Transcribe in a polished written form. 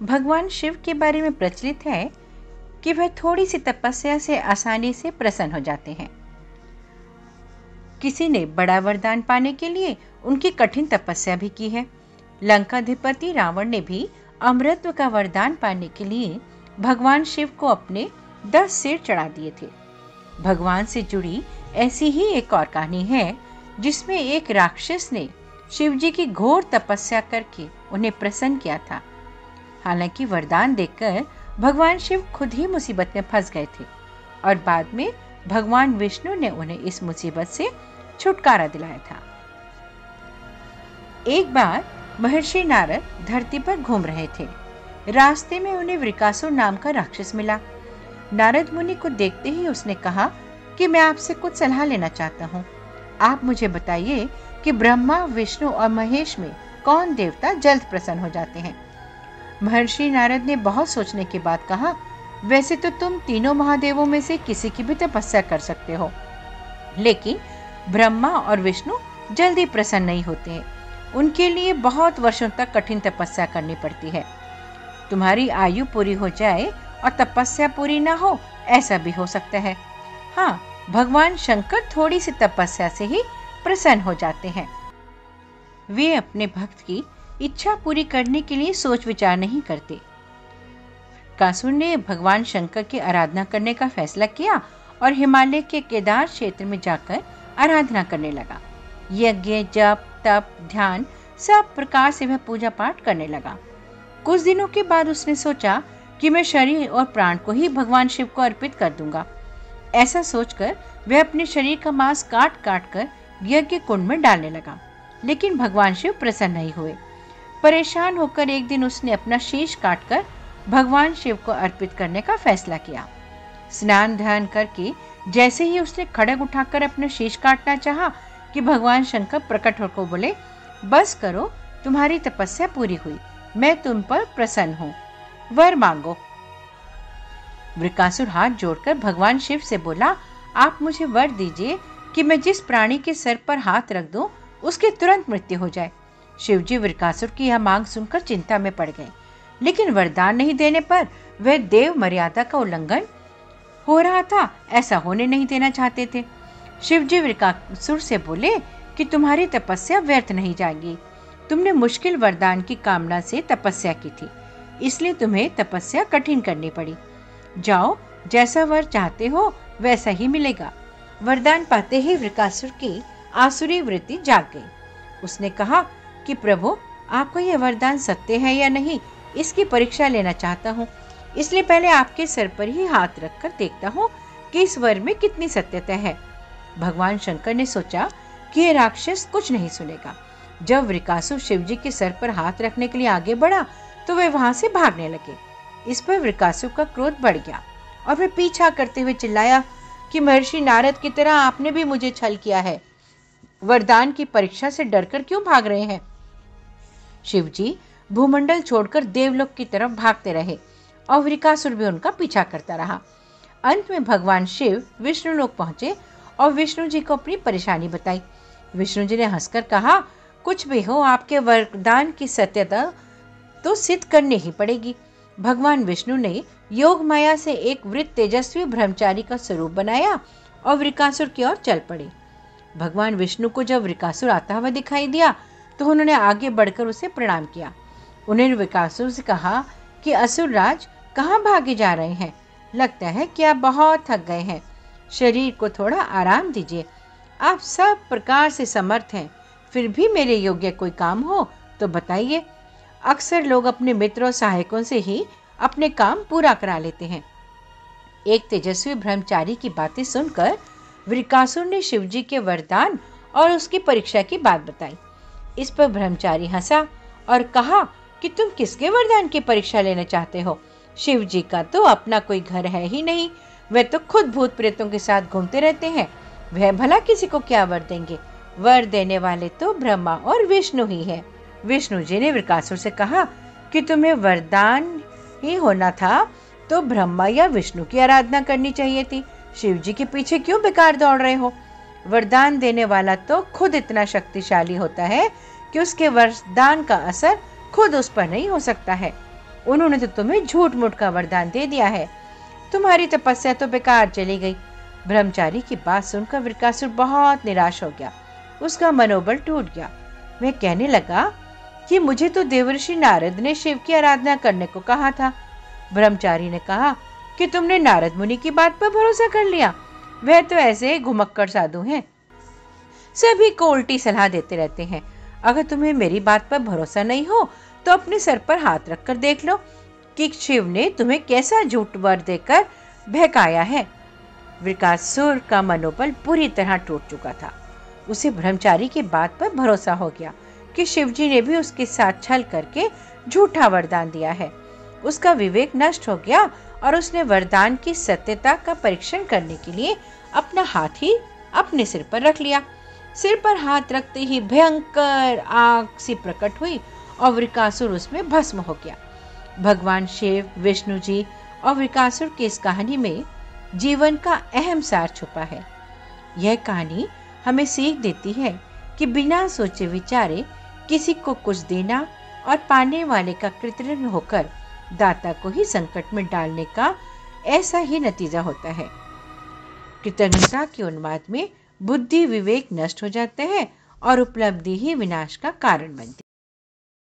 भगवान शिव के बारे में प्रचलित है कि वह थोड़ी सी तपस्या से आसानी से प्रसन्न हो जाते हैं। किसी ने बड़ा वरदान पाने के लिए उनकी कठिन तपस्या भी की है। लंकाधिपति रावण ने भी अमृतत्व का वरदान पाने के लिए भगवान शिव को अपने 10 सिर चढ़ा दिए थे। भगवान से जुड़ी ऐसी ही एक और कहानी है जिसमें एक राक्षस ने शिव जी की घोर तपस्या करके उन्हें प्रसन्न किया था। हालांकि वरदान देकर भगवान शिव खुद ही मुसीबत में फंस गए थे और बाद में भगवान विष्णु ने उन्हें इस मुसीबत से छुटकारा दिलाया था। एक बार महर्षि नारद धरती पर घूम रहे थे। रास्ते में उन्हें वृकासुर नाम का राक्षस मिला। नारद मुनि को देखते ही उसने कहा कि मैं आपसे कुछ सलाह लेना चाहता हूँ। आप मुझे बताइए कि ब्रह्मा, विष्णु और महेश में कौन देवता जल्द प्रसन्न हो जाते हैं। महर्षि नारद ने बहुत सोचने के बाद कहा, वैसे तो तुम तीनों महादेवों में से किसी की भी तपस्या कर सकते हो, लेकिन ब्रह्मा और विष्णु जल्दी प्रसन्न नहीं होते हैं। उनके लिए बहुत वर्षों तक कठिन तपस्या करनी पड़ती है। तुम्हारी आयु पूरी हो जाए और तपस्या पूरी ना हो, ऐसा भी हो सकता है। हाँ, भगवान शंकर थोड़ी सी तपस्या से ही प्रसन्न हो जाते हैं। वे अपने भक्त की इच्छा पूरी करने के लिए सोच विचार नहीं करते। कासुर ने भगवान शंकर की आराधना करने का फैसला किया और हिमालय के केदार क्षेत्र में जाकर आराधना करने लगा। यज्ञ, जप, तप, ध्यान सब प्रकार से वह पूजा पाठ करने लगा। कुछ दिनों के बाद उसने सोचा कि मैं शरीर और प्राण को ही भगवान शिव को अर्पित कर दूंगा। ऐसा सोचकर वह अपने शरीर का मांस काट काट कर यज्ञ कुंड में डालने लगा, लेकिन भगवान शिव प्रसन्न नहीं हुए। परेशान होकर एक दिन उसने अपना शीश काटकर भगवान शिव को अर्पित करने का फैसला किया। स्नान ध्यान करके जैसे ही उसने खड्ग उठाकर अपना शीश काटना चाहा कि भगवान शंकर प्रकट होकर बोले, बस करो, तुम्हारी तपस्या पूरी हुई, मैं तुम पर प्रसन्न हूँ, वर मांगो। वृकासुर हाथ जोड़कर भगवान शिव से बोला, आप मुझे वर दीजिए कि मैं जिस प्राणी के सर पर हाथ रख दूं उसकी तुरंत मृत्यु हो जाए। शिवजी वृकासुर की यह मांग सुनकर चिंता में पड़ गए, लेकिन वरदान नहीं देने पर वह देव मर्यादा का उल्लंघन हो रहा था, ऐसा होने नहीं देना चाहते थे। शिवजी वृकासुर से बोले कि तुम्हारी तपस्या व्यर्थ नहीं जाएगी। तुमने मुश्किल वरदान की कामना से तपस्या की थी, इसलिए तुम्हें तपस्या कठिन करनी पड़ी। जाओ, जैसा वर चाहते हो वैसा ही मिलेगा। वरदान पाते ही वृकासुर की आसुरी वृत्ति जाग गई। उसने कहा कि प्रभु, आपको यह वरदान सत्य है या नहीं, इसकी परीक्षा लेना चाहता हूँ, इसलिए पहले आपके सर पर ही हाथ रखकर देखता हूँ कि इस वर में कितनी सत्यता है। भगवान शंकर ने सोचा कि यह राक्षस कुछ नहीं सुनेगा। जब वृकासुर शिवजी के सर पर हाथ रखने के लिए आगे बढ़ा तो वे वहां से भागने लगे। इस पर वृकासुर का क्रोध बढ़ गया और वह पीछा करते हुए चिल्लाया कि महर्षि नारद की तरह आपने भी मुझे छल किया है। वरदान की परीक्षा से डरकर क्यों भाग रहे हैं? शिवजी भूमंडल छोड़कर देवलोक की तरफ भागते रहे और वृकासुर भी उनका पीछा करता रहा। अंत में भगवान शिव विष्णु लोक पहुंचे और विष्णु जी को अपनी परेशानी बताई। विष्णु जी ने हंसकर कहा, कुछ भी हो, आपके वरदान की सत्यता तो सिद्ध करनी ही पड़ेगी। भगवान विष्णु ने योग माया से एक वृत्त तेजस्वी ब्रह्मचारी का स्वरूप बनाया और वृकासुर की ओर चल पड़े। भगवान विष्णु को जब वृकासुर आता हुआ दिखाई दिया तो उन्होंने आगे बढ़कर उसे प्रणाम किया। उन्होंने वृकासुर से कहा कि असुरराज, कहाँ भागे जा रहे हैं? लगता है कि आप बहुत थक गए हैं, शरीर को थोड़ा आराम दीजिए। आप सब प्रकार से समर्थ हैं, फिर भी मेरे योग्य कोई काम हो तो बताइए। अक्सर लोग अपने मित्र और सहायकों से ही अपने काम पूरा करा लेते हैं। एक तेजस्वी ब्रह्मचारी की बातें सुनकर वृकासुर ने शिवजी के वरदान और उसकी परीक्षा की बात बताई। इस पर ब्रह्मचारी हंसा और कहा कि तुम किसके वरदान की परीक्षा लेना चाहते हो? शिवजी का तो अपना कोई घर है ही नहीं, वे तो खुद भूत प्रेतों के साथ घूमते रहते हैं। वह भला किसी को क्या वर देंगे? वर देने वाले तो ब्रह्मा और विष्णु ही है। विष्णु जी ने वृकासुर से कहा कि तुम्हें वरदान ही होना था तो ब्रह्मा या विष्णु की आराधना करनी चाहिए थी। शिवजी के पीछे क्यों बेकार दौड़ रहे हो? वरदान देने वाला तो खुद इतना शक्तिशाली होता है कि उसके वरदान का असर खुद उस पर नहीं हो सकता है। उन्होंने तो तुम्हें झूठ मूठ का वरदान दे दिया है। तुम्हारी तपस्या तो बेकार चली गई। ब्रह्मचारी की बात सुनकर वृकासुर बहुत निराश हो गया। उसका मनोबल टूट गया। वह कहने लगा कि मुझे तो देवर्षि नारद ने शिव की आराधना करने को कहा था। ब्रह्मचारी ने कहा कि तुमने नारद मुनि की बात पर भरोसा कर लिया। वह तो ऐसे घुमक्कड़ साधु हैं, सभी को उल्टी सलाह देते रहते हैं। अगर तुम्हें मेरी बात पर भरोसा नहीं हो तो अपने सर पर हाथ रखकर देख लो कि शिव ने तुम्हें कैसा झूठ वर देकर बहकाया है। वृकासुर का मनोबल पूरी तरह टूट चुका था। उसे ब्रह्मचारी की बात पर भरोसा हो गया कि शिवजी ने भी उसके साथ छल करके झूठा वरदान दिया है। उसका विवेक नष्ट हो गया और उसने वरदान की सत्यता का परीक्षण करने के लिए अपना हाथ ही अपने सिर पर रख लिया। सिर पर हाथ रखते ही भयंकर आग सी प्रकट हुई और वृकासुर उसमें भस्म हो गया। भगवान शिव, विष्णु जी और वृकासुर की इस कहानी में जीवन का अहम सार छुपा है। यह कहानी हमें सीख देती है कि बिना सोचे विचारे किसी को कुछ देना और पाने वाले का कृतज्ञ होकर दाता को ही संकट में डालने का ऐसा ही नतीजा होता है। कृतज्ञता के उन्माद में बुद्धि विवेक नष्ट हो जाते हैं और उपलब्धि ही विनाश का कारण बनती है।